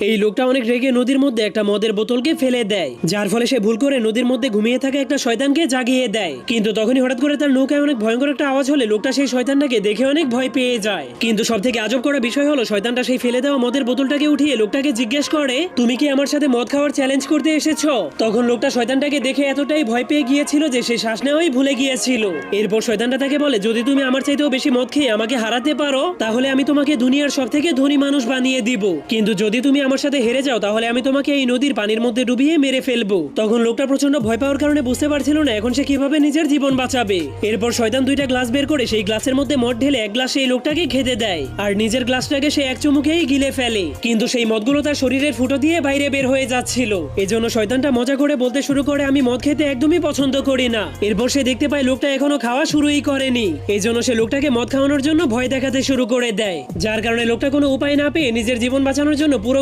এই লোকটা অনেক রেগে নদীর মধ্যে একটা মদের বোতলকে ফেলে দেয়, যার ফলে সে ভুল করে নদীর মধ্যে ঘুমিয়ে থাকা একটা শয়তানকে জাগিয়ে দেয়। কিন্তু তখনই হঠাৎ করে তার নৌকায় অনেক ভয়ঙ্কর একটা আওয়াজ হলে লোকটা সেই শয়তানটাকে দেখে অনেক ভয় পেয়ে যায়। কিন্তু সব থেকে আজব করা বিষয় হলো শয়তানটা সেই ফেলে দেওয়া মদের বোতলটাকে উঠিয়ে লোকটাকে জিজ্ঞেস করে, তুমি কি আমার সাথে মদ খাওয়ার চ্যালেঞ্জ করতে এসেছো? তখন লোকটা শয়তানটাকে দেখে এতটাই ভয় পেয়ে গিয়েছিল যে সে শ্বাস নেওয়াই ভুলে গিয়েছিল। এরপর শয়তানটা তাকে বলে, যদি তুমি আমার চাইতেও বেশি মদ খেয়ে আমাকে হারাতে পারো তাহলে আমি তোমাকে দুনিয়ার সব থেকে ধনী মানুষ বানিয়ে দিব, কিন্তু যদি তুমি আমার সাথে হেরে যাও তাহলে আমি তোমাকে এই নদীর পানির মধ্যে ডুবিয়ে মেরে ফেলবো। তখন লোকটা প্রচন্ড ভয় পাওয়ার কারণে বুঝতে পারছিল না এখন সে কিভাবে নিজের জীবন বাঁচাবে। এরপর শয়তান দুইটা গ্লাস বের করে সেই গ্লাসের মধ্যে মদ ঢেলে এক গ্লাস সেই লোকটাকে খেতে দেয়, আর নিজের গ্লাসটাকে সে এক চুমুকেই গিলে ফেলে। কিন্তু সেই মদগুলো তার শরীরের ফুটো দিয়ে বাইরে বের হয়ে যাচ্ছিল। এজন্য শয়তানটা মজা করে বলতে শুরু করে, আমি মদ খেতে একদমই পছন্দ করি না। এরপর সে দেখতে পায় লোকটা এখনো খাওয়া শুরুই করেনি। এই জন্য সে লোকটাকে মদ খাওয়ানোর জন্য ভয় দেখাতে শুরু করে দেয়, যার কারণে লোকটা কোনো উপায় না পেয়ে নিজের জীবন বাঁচানোর জন্য পুরো